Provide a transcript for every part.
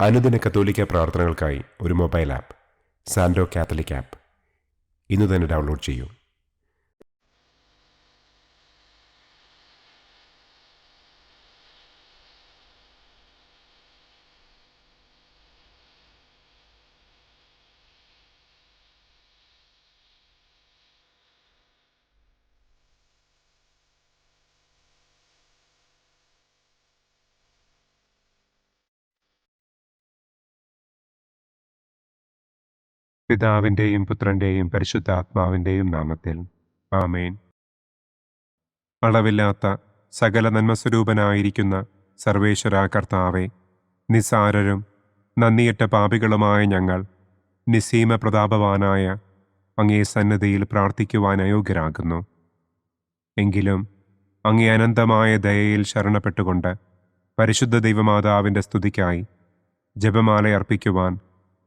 അനുദിന കത്തോലിക്ക പ്രാർത്ഥനകൾക്കായി ഒരു മൊബൈൽ ആപ്പ് സാൻഡോ കാത്തലിക് ആപ്പ് ഇന്ന് തന്നെ ഡൗൺലോഡ് ചെയ്യൂ. പിതാവിൻ്റെയും പുത്രൻ്റെയും പരിശുദ്ധാത്മാവിൻ്റെയും നാമത്തിൽ ആമേൻ. അളവില്ലാത്ത സകല നന്മസ്വരൂപനായിരിക്കുന്ന സർവേശ്വര കർത്താവെ, നിസ്സാരരും നന്ദിയറ്റ പാപികളുമായ ഞങ്ങൾ നിസ്സീമ പ്രതാപവാനായ അങ്ങേ സന്നിധിയിൽ പ്രാർത്ഥിക്കുവാൻ അയോഗ്യരാകുന്നു. എങ്കിലും അങ്ങേ അനന്തമായ ദയയിൽ ശരണപ്പെട്ടുകൊണ്ട് പരിശുദ്ധ ദൈവമാതാവിൻ്റെ സ്തുതിക്കായി ജപമാല അർപ്പിക്കുവാൻ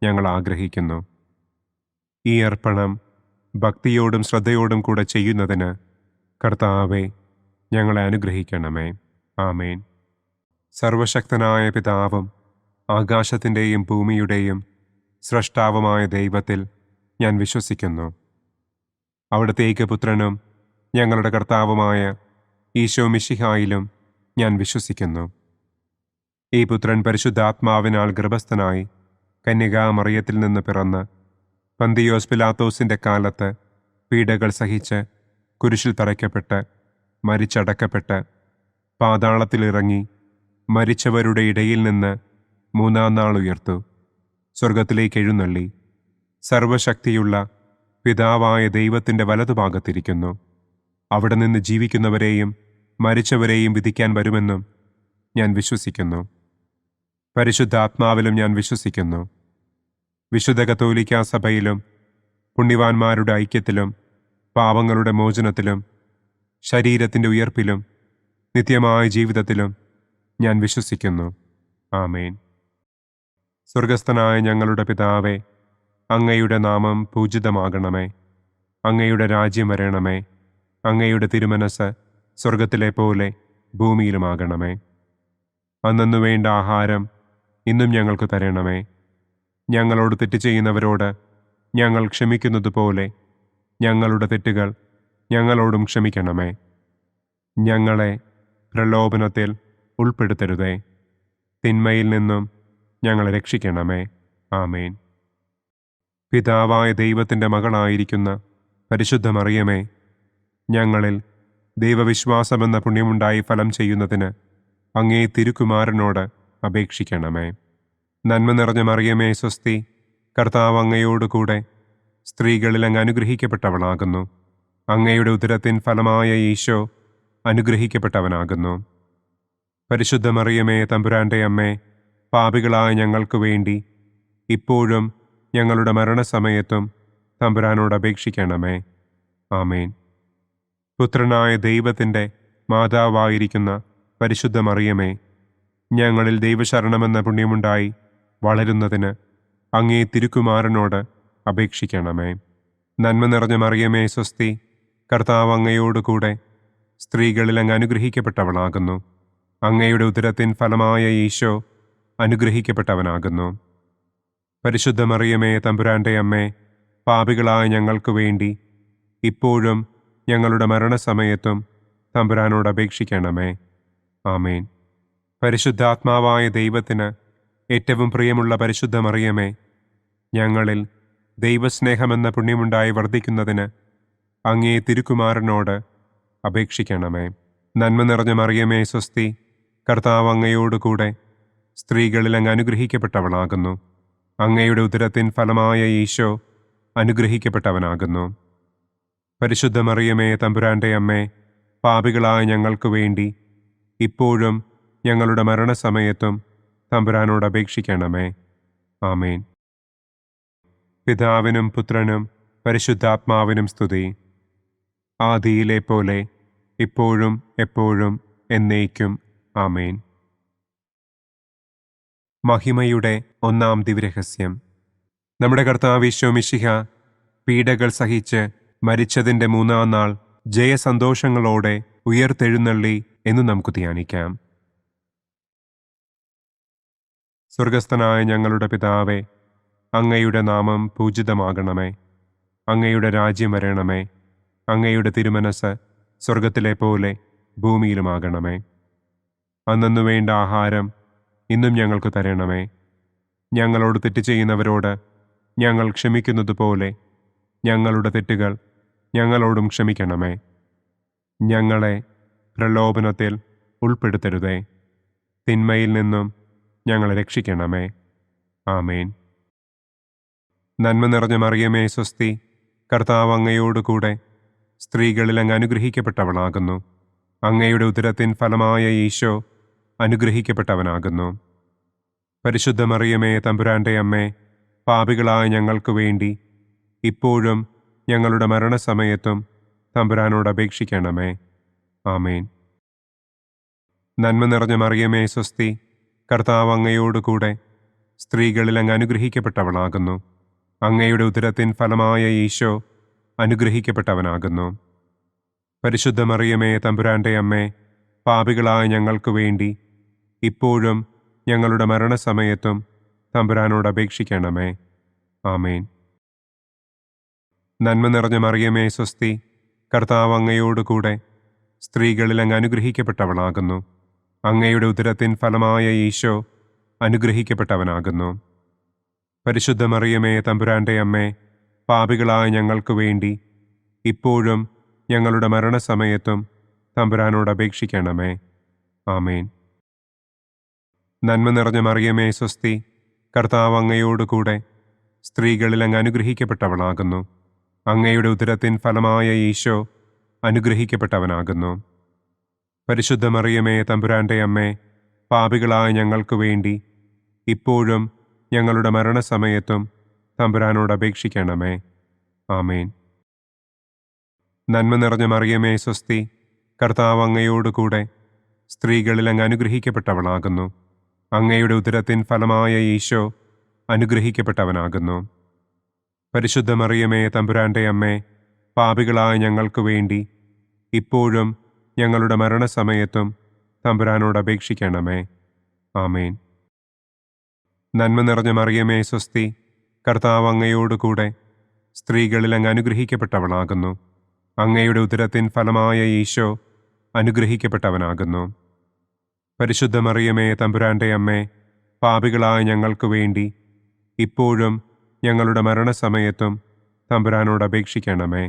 ഞങ്ങൾ ആഗ്രഹിക്കുന്നു. ഈ അർപ്പണം ഭക്തിയോടും ശ്രദ്ധയോടും കൂടെ ചെയ്യുന്നതിന് കർത്താവെ ഞങ്ങളെ അനുഗ്രഹിക്കണമേ. ആമേൻ. സർവശക്തനായ പിതാവും ആകാശത്തിൻ്റെയും ഭൂമിയുടെയും സ്രഷ്ടാവുമായ ദൈവത്തിൽ ഞാൻ വിശ്വസിക്കുന്നു. അവിടുത്തെ ഏകപുത്രനും ഞങ്ങളുടെ കർത്താവുമായ ഈശോ മിശിഹായിലും ഞാൻ വിശ്വസിക്കുന്നു. ഈ പുത്രൻ പരിശുദ്ധാത്മാവിനാൽ ഗർഭസ്ഥനായി കന്യകാമറിയത്തിൽ നിന്ന് പിറന്ന് പന്തിയോസ് പിലാത്തോസിൻ്റെ കാലത്ത് പീഡകൾ സഹിച്ച് കുരിശിൽ തറയ്ക്കപ്പെട്ട് മരിച്ചടക്കപ്പെട്ട് പാതാളത്തിലിറങ്ങി മരിച്ചവരുടെ ഇടയിൽ നിന്ന് മൂന്നാം നാൾ ഉയർത്തു, സ്വർഗത്തിലേക്ക് എഴുന്നള്ളി, സർവശക്തിയുള്ള പിതാവായ ദൈവത്തിൻ്റെ വലതുഭാഗത്തിരിക്കുന്നു. അവിടെ നിന്ന് ജീവിക്കുന്നവരെയും മരിച്ചവരെയും വിധിക്കാൻ വരുമെന്നും ഞാൻ വിശ്വസിക്കുന്നു. പരിശുദ്ധാത്മാവിലും ഞാൻ വിശ്വസിക്കുന്നു. വിശുദ്ധ കത്തോലിക്കാ സഭയിലും പുണ്യവാന്മാരുടെ ഐക്യത്തിലും പാപങ്ങളുടെ മോചനത്തിലും ശരീരത്തിൻ്റെ ഉയർപ്പിലും നിത്യമായ ജീവിതത്തിലും ഞാൻ വിശ്വസിക്കുന്നു. ആമേൻ. സ്വർഗസ്ഥനായ ഞങ്ങളുടെ പിതാവേ, അങ്ങയുടെ നാമം പൂജിതമാകണമേ. അങ്ങയുടെ രാജ്യം വരണമേ. അങ്ങയുടെ തിരുമനസ് സ്വർഗത്തിലെ പോലെ ഭൂമിയിലുമാകണമേ. അന്നന്നു വേണ്ട ആഹാരം ഇന്നും ഞങ്ങൾക്ക് തരണമേ. ഞങ്ങളോട് തെറ്റ് ചെയ്യുന്നവരോട് ഞങ്ങൾ ക്ഷമിക്കുന്നത് പോലെ ഞങ്ങളുടെ തെറ്റുകൾ ഞങ്ങളോടും ക്ഷമിക്കണമേ. ഞങ്ങളെ പ്രലോഭനത്തിൽ ഉൾപ്പെടുത്തരുതേ, തിന്മയിൽ നിന്നും ഞങ്ങളെ രക്ഷിക്കണമേ. ആമേൻ. പിതാവായ ദൈവത്തിൻ്റെ മകളായിരിക്കുന്ന പരിശുദ്ധ മറിയമേ, ഞങ്ങളിൽ ദൈവവിശ്വാസമെന്ന പുണ്യമുണ്ടായി ഫലം ചെയ്യുന്നതിന് അങ്ങേ തിരുക്കുമാരനോട് അപേക്ഷിക്കണമേ. നന്മ നിറഞ്ഞ മറിയമേ സ്വസ്തി, കർത്താവ് അങ്ങയോടുകൂടെ സ്ത്രീകളിൽ അങ്ങ് അനുഗ്രഹിക്കപ്പെട്ടവളാകുന്നു. അങ്ങയുടെ ഉദരത്തിൻ ഫലമായ ഈശോ അനുഗ്രഹിക്കപ്പെട്ടവനാകുന്നു. പരിശുദ്ധ മറിയമേ തമ്പുരാൻ്റെ അമ്മേ, പാപികളായ ഞങ്ങൾക്ക് വേണ്ടി ഇപ്പോഴും ഞങ്ങളുടെ മരണസമയത്തും തമ്പുരാനോട് അപേക്ഷിക്കണമേ. ആമേൻ. പുത്രനായ ദൈവത്തിൻ്റെ മാതാവായിരിക്കുന്ന പരിശുദ്ധ മറിയമേ, ഞങ്ങളിൽ ദൈവശരണമെന്ന പുണ്യമുണ്ടായി വളരുന്നതിന് അങ്ങേ തിരുക്കുമാരനോട് അപേക്ഷിക്കണമേ. നന്മ നിറഞ്ഞ മറിയമേ സ്വസ്തി, കർത്താവ് അങ്ങയോടുകൂടെ സ്ത്രീകളിൽ അങ്ങ് അനുഗ്രഹിക്കപ്പെട്ടവളാകുന്നു. അങ്ങയുടെ ഉദരത്തിൻ ഫലമായ ഈശോ അനുഗ്രഹിക്കപ്പെട്ടവനാകുന്നു. പരിശുദ്ധ മറിയമേ തമ്പുരാൻ്റെ അമ്മേ, പാപികളായ ഞങ്ങൾക്ക് വേണ്ടി ഇപ്പോഴും ഞങ്ങളുടെ മരണസമയത്തും തമ്പുരാനോട് അപേക്ഷിക്കണമേ. ആമേൻ. പരിശുദ്ധാത്മാവായ ദൈവത്തിന് ഏറ്റവും പ്രിയമുള്ള പരിശുദ്ധ മറിയമേ, ഞങ്ങളിൽ ദൈവസ്നേഹമെന്ന പുണ്യമുണ്ടായി വർദ്ധിക്കുന്നതിന് അങ്ങേ തിരുക്കുമാരനോട് അപേക്ഷിക്കണമേ. നന്മ നിറഞ്ഞ മറിയമേ സ്വസ്തി, കർത്താവ് അങ്ങയോടുകൂടെ സ്ത്രീകളിൽ അങ്ങ് അനുഗ്രഹിക്കപ്പെട്ടവളാകുന്നു. അങ്ങയുടെ ഉദരത്തിൻ ഫലമായ ഈശോ അനുഗ്രഹിക്കപ്പെട്ടവനാകുന്നു. പരിശുദ്ധ മറിയമേ തമ്പുരാൻ്റെ അമ്മേ, പാപികളായ ഞങ്ങൾക്ക് വേണ്ടി ഇപ്പോഴും ഞങ്ങളുടെ മരണസമയത്തും തമ്പുരാനോട് അപേക്ഷിക്കണമേ. ആമേൻ. പിതാവിനും പുത്രനും പരിശുദ്ധാത്മാവിനും സ്തുതി, ആദിയിലെ പോലെ ഇപ്പോഴും എപ്പോഴും എന്നേക്കും. ആമേൻ. മഹിമയുടെ ഒന്നാം ദിവ്യരഹസ്യം. നമ്മുടെ കർത്താവ് ഈശോ മിശിഹ പീഡകൾ സഹിച്ച് മരിച്ചതിൻ്റെ മൂന്നാം നാൾ ജയസന്തോഷങ്ങളോടെ ഉയർത്തെഴുന്നള്ളി എന്ന് നമുക്ക് ധ്യാനിക്കാം. സ്വർഗസ്ഥനായ ഞങ്ങളുടെ പിതാവേ, അങ്ങയുടെ നാമം പൂജിതമാകണമേ. അങ്ങയുടെ രാജ്യം വരണമേ. അങ്ങയുടെ തിരുമനസ് സ്വർഗത്തിലെ പോലെ ഭൂമിയിലുമാകണമേ. അന്നന്നു വേണ്ട ആഹാരം ഇന്നും ഞങ്ങൾക്ക് തരണമേ. ഞങ്ങളോട് തെറ്റ് ചെയ്യുന്നവരോട് ഞങ്ങൾ ക്ഷമിക്കുന്നത് പോലെ ഞങ്ങളുടെ തെറ്റുകൾ ഞങ്ങളോടും ക്ഷമിക്കണമേ. ഞങ്ങളെ പ്രലോഭനത്തിൽ ഉൾപ്പെടുത്തരുതേ. തിന്മയിൽ നിന്നും ഞങ്ങളെ രക്ഷിക്കണമേ. ആമേൻ. നന്മ നിറഞ്ഞ മറിയമേ സ്വസ്തി, കർത്താവ് അങ്ങയോട് കൂടെ സ്ത്രീകളിൽ അങ്ങ് അനുഗ്രഹിക്കപ്പെട്ടവളാകുന്നു. അങ്ങയുടെ ഉദരത്തിൻ ഫലമായ ഈശോ അനുഗ്രഹിക്കപ്പെട്ടവനാകുന്നു. പരിശുദ്ധ മറിയമേ തമ്പുരാൻ്റെ അമ്മേ, പാപികളായ ഞങ്ങൾക്ക് വേണ്ടി ഇപ്പോഴും ഞങ്ങളുടെ മരണസമയത്തും തമ്പുരാനോട് അപേക്ഷിക്കണമേ. ആമേൻ. നന്മ നിറഞ്ഞ മറിയമേ സ്വസ്തി, കർത്താവ് അങ്ങയോട് കൂടെ സ്ത്രീകളിൽ അങ്ങ് അനുഗ്രഹിക്കപ്പെട്ടവളാകുന്നു. അങ്ങയുടെ ഉദരത്തിൻ ഫലമായ ഈശോ അനുഗ്രഹിക്കപ്പെട്ടവനാകുന്നു. പരിശുദ്ധ മറിയമേ തമ്പുരാൻ്റെ അമ്മേ, പാപികളായ ഞങ്ങൾക്ക് വേണ്ടി ഇപ്പോഴും ഞങ്ങളുടെ മരണസമയത്തും തമ്പുരാനോട് അപേക്ഷിക്കണമേ. ആമേൻ. നന്മ നിറഞ്ഞ മറിയമേ സ്വസ്തി, കർത്താവ് അങ്ങയോട് കൂടെ സ്ത്രീകളിൽ അങ്ങ് അനുഗ്രഹിക്കപ്പെട്ടവളാകുന്നു. അങ്ങയുടെ ഉദരത്തിൻ ഫലമായ ഈശോ അനുഗ്രഹിക്കപ്പെട്ടവനാകുന്നു. പരിശുദ്ധ മറിയമേ തമ്പുരാൻ്റെ അമ്മേ, പാപികളായ ഞങ്ങൾക്ക് വേണ്ടി ഇപ്പോഴും ഞങ്ങളുടെ മരണസമയത്തും തമ്പുരാനോട് അപേക്ഷിക്കണമേ. ആമേൻ. നന്മ നിറഞ്ഞ മറിയമേ സ്വസ്തി, കർത്താവ് അങ്ങയോട് കൂടെ സ്ത്രീകളിൽ അങ്ങ് അനുഗ്രഹിക്കപ്പെട്ടവളാകുന്നു. അങ്ങയുടെ ഉദരത്തിൻ ഫലമായ ഈശോ അനുഗ്രഹിക്കപ്പെട്ടവനാകുന്നു. പരിശുദ്ധ മറിയമേ തമ്പുരാൻ്റെ അമ്മേ, പാപികളായ ഞങ്ങൾക്ക് വേണ്ടി ഇപ്പോഴും ഞങ്ങളുടെ മരണസമയത്തും തമ്പുരാനോട് അപേക്ഷിക്കണമേ. ആമേൻ. നന്മ നിറഞ്ഞ മറിയമേ സ്വസ്തി, കർത്താവ് അങ്ങയോട് കൂടെ സ്ത്രീകളിൽ അങ്ങ് അനുഗ്രഹിക്കപ്പെട്ടവളാകുന്നു. അങ്ങയുടെ ഉദരത്തിൻ ഫലമായ ഈശോ അനുഗ്രഹിക്കപ്പെട്ടവനാകുന്നു. പരിശുദ്ധ മറിയമേ തമ്പുരാൻ്റെ അമ്മേ, പാപികളായ ഞങ്ങൾക്ക് വേണ്ടി ഇപ്പോഴും ഞങ്ങളുടെ മരണസമയത്തും തമ്പുരാനോട് അപേക്ഷിക്കണമേ. ആമേൻ. നന്മ നിറഞ്ഞ മറിയമേ സ്വസ്തി, കർത്താവ് അങ്ങയോട് കൂടെ സ്ത്രീകളിൽ അങ്ങ് അനുഗ്രഹിക്കപ്പെട്ടവളാകുന്നു. അങ്ങയുടെ ഉദരത്തിൻ ഫലമായ ഈശോ അനുഗ്രഹിക്കപ്പെട്ടവനാകുന്നു. പരിശുദ്ധ മറിയമേ തമ്പുരാൻ്റെ അമ്മേ, പാപികളായ ഞങ്ങൾക്ക് വേണ്ടി ഇപ്പോഴും ഞങ്ങളുടെ മരണസമയത്തും തമ്പുരാനോട് അപേക്ഷിക്കണമേ.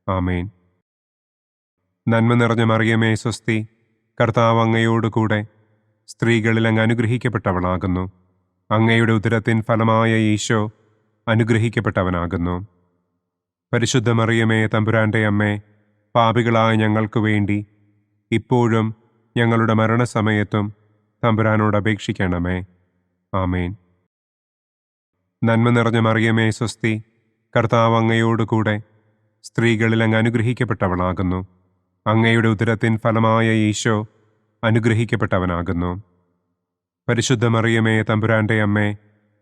ആമേൻ. നന്മ നിറഞ്ഞ മറിയമേ സ്വസ്തി, കർത്താവ് അങ്ങയോട് കൂടെ സ്ത്രീകളിൽ അങ്ങ് അനുഗ്രഹിക്കപ്പെട്ടവളാകുന്നു. അങ്ങയുടെ ഉദരത്തിൻ ഫലമായ ഈശോ അനുഗ്രഹിക്കപ്പെട്ടവനാകുന്നു. പരിശുദ്ധ മറിയമേ തമ്പുരാൻ്റെ അമ്മേ, പാപികളായ ഞങ്ങൾക്ക് വേണ്ടി ഇപ്പോഴും ഞങ്ങളുടെ മരണസമയത്തും തമ്പുരാനോട് അപേക്ഷിക്കണമേ. ആമേൻ. നന്മ നിറഞ്ഞ മറിയമേ സ്വസ്തി, കർത്താവ് അങ്ങയോട് കൂടെ സ്ത്രീകളിൽ അങ്ങ് അനുഗ്രഹിക്കപ്പെട്ടവളാകുന്നു. അങ്ങയുടെ ഉദരത്തിൻ ഫലമായ ഈശോ അനുഗ്രഹിക്കപ്പെട്ടവനാകുന്നു. പരിശുദ്ധ മറിയമേ തമ്പുരാൻ്റെ അമ്മേ,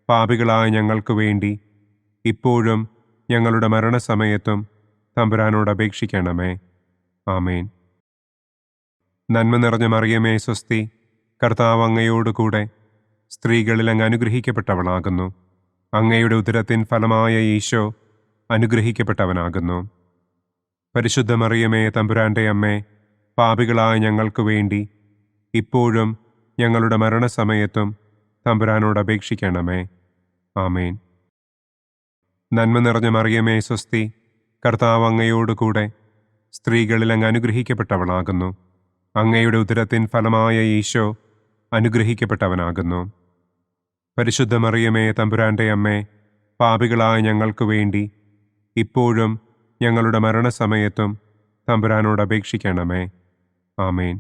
പാപികളായ ഞങ്ങൾക്ക് വേണ്ടി ഇപ്പോഴും ഞങ്ങളുടെ മരണസമയത്തും തമ്പുരാനോട് അപേക്ഷിക്കണമേ. ആമേൻ. നന്മ നിറഞ്ഞ മറിയമേ സ്വസ്തി, കർത്താവ് അങ്ങയോട് കൂടെ സ്ത്രീകളിൽ അങ്ങ് അനുഗ്രഹിക്കപ്പെട്ടവളാകുന്നു. അങ്ങയുടെ ഉദരത്തിൻ ഫലമായ ഈശോ അനുഗ്രഹിക്കപ്പെട്ടവനാകുന്നു. പരിശുദ്ധ മറിയമേ തമ്പുരാൻ്റെ അമ്മേ, പാപികളായ ഞങ്ങൾക്ക് വേണ്ടി ഇപ്പോഴും ഞങ്ങളുടെ മരണസമയത്തും തമ്പുരാനോട് അപേക്ഷിക്കണമേ. ആമേൻ. നന്മ നിറഞ്ഞ മറിയമേ സ്വസ്തി, കർത്താവ് അങ്ങയോട് കൂടെ സ്ത്രീകളിൽ അങ്ങ് അനുഗ്രഹിക്കപ്പെട്ടവളാകുന്നു. അങ്ങയുടെ ഉദരത്തിൻ ഫലമായ ഈശോ അനുഗ്രഹിക്കപ്പെട്ടവനാകുന്നു. പരിശുദ്ധ മറിയമേ തമ്പുരാൻ്റെ അമ്മേ, പാപികളായ ഞങ്ങൾക്ക് വേണ്ടി ഇപ്പോഴും ഞങ്ങളുടെ മരണസമയത്തും തമ്പുരാനോട് അപേക്ഷിക്കണമേ. ആമേൻ.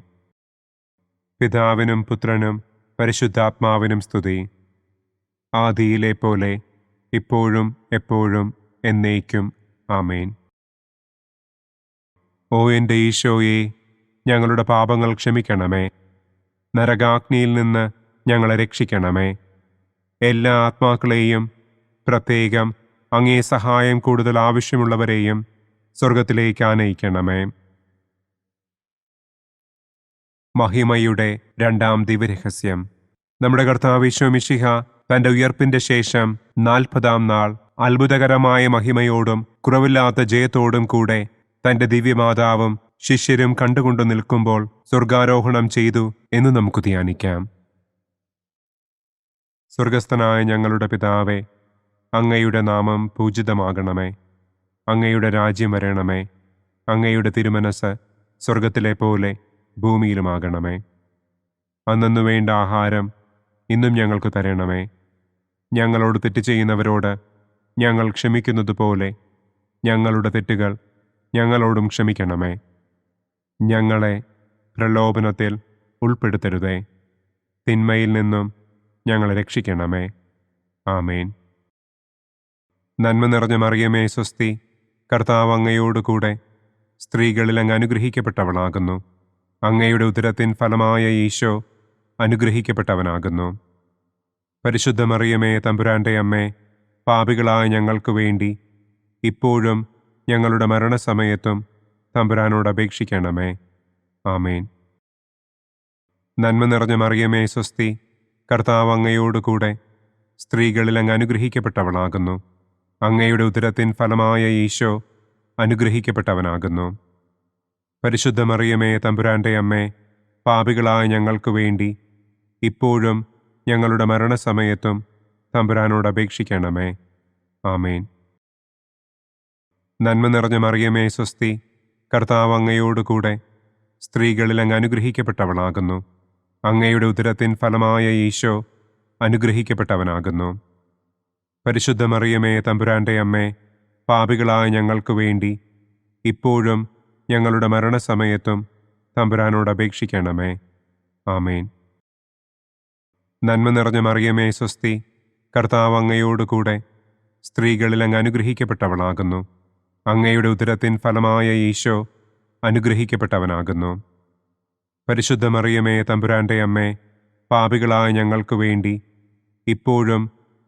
പിതാവിനും പുത്രനും പരിശുദ്ധാത്മാവിനും സ്തുതി. ആദിയിലെ പോലെ ഇപ്പോഴും എപ്പോഴും എന്നേക്കും. ആമേൻ. ഓ എൻ്റെ ഈശോയെ, ഞങ്ങളുടെ പാപങ്ങൾ ക്ഷമിക്കണമേ. നരകാഗ്നിയിൽ നിന്ന് ഞങ്ങളെ രക്ഷിക്കണമേ. എല്ലാ ആത്മാക്കളെയും, പ്രത്യേകം അങ്ങേ സഹായം കൂടുതൽ ആവശ്യമുള്ളവരെയും സ്വർഗത്തിലേക്ക് ആനയിക്കണമേ. മഹിമയുടെ രണ്ടാം ദിവ്യരഹസ്യം. നമ്മുടെ കർത്താവ് ഈശോ മിശിഹ തന്റെ ഉയർപ്പിന്റെ ശേഷം 40-ാം നാൾ അത്ഭുതകരമായ മഹിമയോടും കുറവില്ലാത്ത ജയത്തോടും കൂടെ തന്റെ ദിവ്യമാതാവും ശിഷ്യരും കണ്ടുകൊണ്ടു നിൽക്കുമ്പോൾ സ്വർഗാരോഹണം ചെയ്തു എന്ന് നമുക്ക് ധ്യാനിക്കാം. സ്വർഗസ്ഥനായ ഞങ്ങളുടെ പിതാവേ, അങ്ങയുടെ നാമം പൂജിതമാകണമേ. അങ്ങയുടെ രാജ്യം വരണമേ. അങ്ങയുടെ തിരുമനസ് സ്വർഗത്തിലെ പോലെ ഭൂമിയിലുമാകണമേ. അന്നു വേണ്ട ആഹാരം ഇന്നും ഞങ്ങൾക്ക് തരണമേ. ഞങ്ങളോട് തെറ്റ് ചെയ്യുന്നവരോട് ഞങ്ങൾ ക്ഷമിക്കുന്നത് പോലെ ഞങ്ങളുടെ തെറ്റുകൾ ഞങ്ങളോടും ക്ഷമിക്കണമേ. ഞങ്ങളെ പ്രലോഭനത്തിൽ ഉൾപ്പെടുത്തരുതേ. തിന്മയിൽ നിന്നും ഞങ്ങളെ രക്ഷിക്കണമേ. ആമേൻ. നന്മ നിറഞ്ഞ മറിയമേ സ്വസ്തി, കർത്താവ് അങ്ങയോടുകൂടെ സ്ത്രീകളിൽ അങ്ങ് അനുഗ്രഹിക്കപ്പെട്ടവളാകുന്നു. അങ്ങയുടെ ഉദരത്തിൻ ഫലമായ ഈശോ അനുഗ്രഹിക്കപ്പെട്ടവനാകുന്നു. പരിശുദ്ധ മറിയമേ തമ്പുരാന്റെ അമ്മേ, പാപികളായ ഞങ്ങൾക്ക് വേണ്ടി ഇപ്പോഴും ഞങ്ങളുടെ മരണസമയത്തും തമ്പുരാനോട് അപേക്ഷിക്കണമേ. ആമേൻ. നന്മ നിറഞ്ഞ മറിയമേ സ്വസ്തി, കർത്താവ് അങ്ങയോടുകൂടെ സ്ത്രീകളിൽ അങ്ങ് അനുഗ്രഹിക്കപ്പെട്ടവളാകുന്നു. അങ്ങയുടെ ഉദരത്തിൻ ഫലമായ ഈശോ അനുഗ്രഹിക്കപ്പെട്ടവനാകുന്നു. പരിശുദ്ധ മറിയമേ തമ്പുരാന്റെ അമ്മേ, പാപികളായ ഞങ്ങൾക്ക് വേണ്ടി ഇപ്പോഴും ഞങ്ങളുടെ മരണസമയത്തും തമ്പുരാനോട് അപേക്ഷിക്കണമേ. ആമേൻ. നന്മ നിറഞ്ഞ മറിയമേ സ്വസ്തി, കർത്താവ് അങ്ങയോടുകൂടെ സ്ത്രീകളിൽ അങ്ങ് അനുഗ്രഹിക്കപ്പെട്ടവളാകുന്നു. അങ്ങയുടെ ഉദരത്തിൻ ഫലമായ ഈശോ അനുഗ്രഹിക്കപ്പെട്ടവനാകുന്നു. പരിശുദ്ധ മറിയമേ തമ്പുരാന്റെ അമ്മേ, പാപികളായ ഞങ്ങൾക്ക് വേണ്ടി ഇപ്പോഴും ഞങ്ങളുടെ മരണസമയത്തും തമ്പുരാനോട് അപേക്ഷിക്കണമേ. ആമേൻ. നന്മ നിറഞ്ഞ മറിയമേ സ്വസ്തി, കർത്താവ് അങ്ങയോടുകൂടെ സ്ത്രീകളിൽ അങ്ങ് അനുഗ്രഹിക്കപ്പെട്ടവളാകുന്നു. അങ്ങയുടെ ഉദരത്തിൻ ഫലമായ ഈശോ അനുഗ്രഹിക്കപ്പെട്ടവനാകുന്നു. പരിശുദ്ധ മറിയമേ തമ്പുരാന്റെ അമ്മേ, പാപികളായ ഞങ്ങൾക്ക് വേണ്ടി ഇപ്പോഴും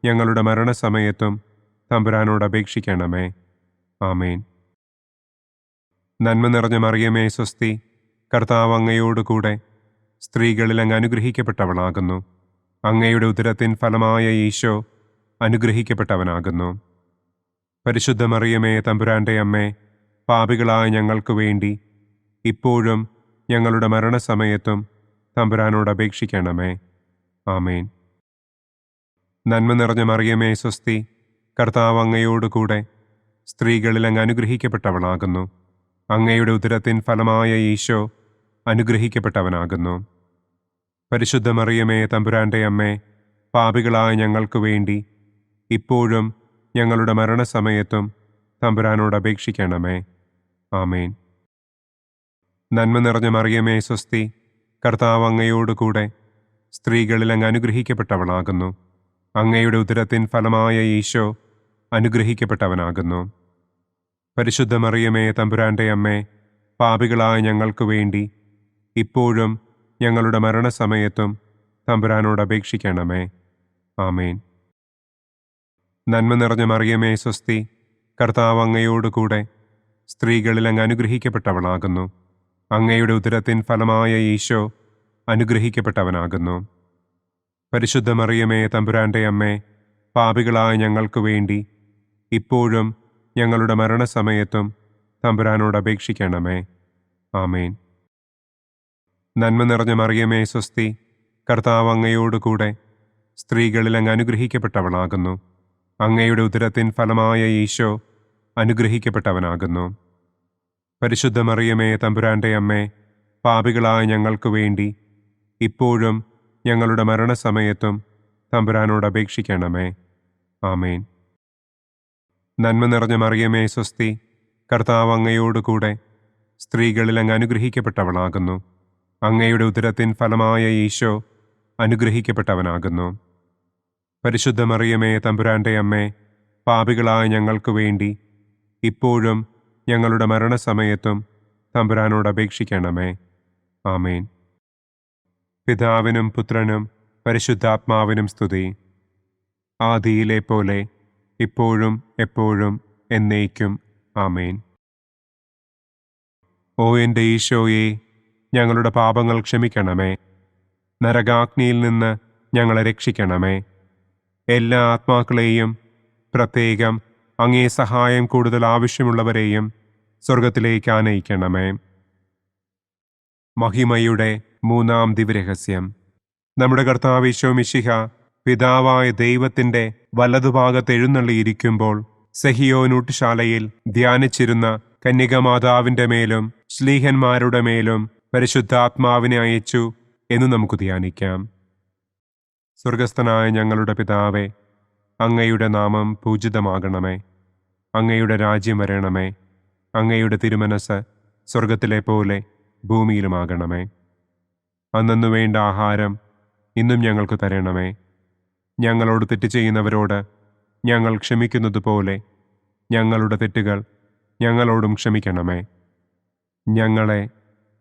ഞങ്ങളുടെ മരണസമയത്തും തമ്പുരാനോട് അപേക്ഷിക്കണമേ. ആമേൻ. നന്മ നിറഞ്ഞ മറിയമേ സ്വസ്തി, കർത്താവ് അങ്ങയോടുകൂടെ സ്ത്രീകളിൽ അങ്ങ് അനുഗ്രഹിക്കപ്പെട്ടവളാകുന്നു. അങ്ങയുടെ ഉദരത്തിൻ ഫലമായ ഈശോ അനുഗ്രഹിക്കപ്പെട്ടവനാകുന്നു. പരിശുദ്ധ മറിയമേ തമ്പുരാന്റെ അമ്മേ, പാപികളായ ഞങ്ങൾക്ക് വേണ്ടി ഇപ്പോഴും ഞങ്ങളുടെ മരണസമയത്തും തമ്പുരാനോട് അപേക്ഷിക്കണമേ. ആമേൻ. നന്മ നിറഞ്ഞ മറിയമേ സ്വസ്തി, കർത്താവ് അങ്ങയോടുകൂടെ സ്ത്രീകളിൽ അങ്ങ് അനുഗ്രഹിക്കപ്പെട്ടവളാകുന്നു. അങ്ങയുടെ ഉദരത്തിൻ ഫലമായ ഈശോ അനുഗ്രഹിക്കപ്പെട്ടവനാകുന്നു. പരിശുദ്ധ മറിയമേ തമ്പുരാന്റെ അമ്മേ, പാപികളായ ഞങ്ങൾക്ക് വേണ്ടി ഇപ്പോഴും ഞങ്ങളുടെ മരണസമയത്തും തമ്പുരാനോട് അപേക്ഷിക്കണമേ. ആമേൻ. നന്മ നിറഞ്ഞ മറിയമേ സ്വസ്തി, കർത്താവ് അങ്ങയോടുകൂടെ സ്ത്രീകളിൽ അങ്ങ് അനുഗ്രഹിക്കപ്പെട്ടവളാകുന്നു. അങ്ങയുടെ ഉദരത്തിൻ ഫലമായ ഈശോ അനുഗ്രഹിക്കപ്പെട്ടവനാകുന്നു. പരിശുദ്ധ മറിയമേ തമ്പുരാന്റെ അമ്മേ, പാപികളായ ഞങ്ങൾക്ക് വേണ്ടി ഇപ്പോഴും ഞങ്ങളുടെ മരണസമയത്തും തമ്പുരാനോട് അപേക്ഷിക്കണമേ. ആമേൻ. നന്മ നിറഞ്ഞ മറിയമേ സ്വസ്തി, കർത്താവ് അങ്ങയോടുകൂടെ സ്ത്രീകളിൽ അങ്ങ് അനുഗ്രഹിക്കപ്പെട്ടവളാകുന്നു. അങ്ങയുടെ ഉദരത്തിൻ ഫലമായ ഈശോ അനുഗ്രഹിക്കപ്പെട്ടവനാകുന്നു. പരിശുദ്ധ മറിയമേ തമ്പുരാന്റെ അമ്മേ, പാപികളായ ഞങ്ങൾക്ക് വേണ്ടി ഇപ്പോഴും ഞങ്ങളുടെ മരണസമയത്തും തമ്പുരാനോട് അപേക്ഷിക്കണമേ. ആമേൻ. നന്മ നിറഞ്ഞ മറിയമേ സ്വസ്തി, കർത്താവ് അങ്ങയോടുകൂടെ സ്ത്രീകളിൽ അങ്ങ് അനുഗ്രഹിക്കപ്പെട്ടവളാകുന്നു. അങ്ങയുടെ ഉദരത്തിൻ ഫലമായ ഈശോ അനുഗ്രഹിക്കപ്പെട്ടവനാകുന്നു. പരിശുദ്ധ മറിയമേ തമ്പുരാന്റെ അമ്മേ, പാപികളായ ഞങ്ങൾക്ക് വേണ്ടി ഇപ്പോഴും ഞങ്ങളുടെ മരണസമയത്തും തമ്പുരാനോട് അപേക്ഷിക്കണമേ. ആമേൻ. നന്മ നിറഞ്ഞ മറിയമേ സ്വസ്തി, കർത്താവ് അങ്ങയോടുകൂടെ സ്ത്രീകളിൽ അങ്ങ് അനുഗ്രഹിക്കപ്പെട്ടവളാകുന്നു. അങ്ങയുടെ ഉദരത്തിൻ ഫലമായ ഈശോ അനുഗ്രഹിക്കപ്പെട്ടവനാകുന്നു. പരിശുദ്ധ മറിയമേ തമ്പുരാന്റെ അമ്മേ, പാപികളായ ഞങ്ങൾക്ക് വേണ്ടി ഇപ്പോഴും ഞങ്ങളുടെ മരണസമയത്തും തമ്പുരാനോട് അപേക്ഷിക്കണമേ. ആമേൻ. പിതാവിനും പുത്രനും പരിശുദ്ധാത്മാവിനും സ്തുതി. ആദിയിലെ പോലെ ഇപ്പോഴും എപ്പോഴും എന്നേക്കും. ആമേൻ. ഓ എൻ്റെ ഈശോയെ, ഞങ്ങളുടെ പാപങ്ങൾ ക്ഷമിക്കണമേ. നരകാഗ്നിയിൽ നിന്ന് ഞങ്ങളെ രക്ഷിക്കണമേ. എല്ലാ ആത്മാക്കളെയും, പ്രത്യേകം അങ്ങേ സഹായം കൂടുതൽ ആവശ്യമുള്ളവരെയും സ്വർഗത്തിലേക്ക് ആനയിക്കണമേ. മഹിമയുടെ മൂന്നാം ദിവ്യരഹസ്യം. നമ്മുടെ കർത്താവ് ഈശോ മിശിഹ പിതാവായ ദൈവത്തിന്റെ വലതുഭാഗത്ത് എഴുന്നള്ളിയിരിക്കുമ്പോൾ സെഹിയോനൂട്ടുശാലയിൽ ധ്യാനിച്ചിരുന്ന കന്യകമാതാവിന്റെ മേലും ശ്ലീഹന്മാരുടെ മേലും പരിശുദ്ധാത്മാവിനെ അയച്ചു എന്ന് നമുക്ക് ധ്യാനിക്കാം. സ്വർഗസ്ഥനായ ഞങ്ങളുടെ പിതാവേ, അങ്ങയുടെ നാമം പൂജിതമാകണമേ. അങ്ങയുടെ രാജ്യം വരണമേ. അങ്ങയുടെ തിരുമനസ് സ്വർഗത്തിലെ പോലെ ഭൂമിയിലുമാകണമേ. അന്നന്നു വേണ്ട ആഹാരം ഇന്നും ഞങ്ങൾക്ക് തരണമേ. ഞങ്ങളോട് തെറ്റ് ചെയ്യുന്നവരോട് ഞങ്ങൾ ക്ഷമിക്കുന്നത് പോലെ ഞങ്ങളുടെ തെറ്റുകൾ ഞങ്ങളോടും ക്ഷമിക്കണമേ. ഞങ്ങളെ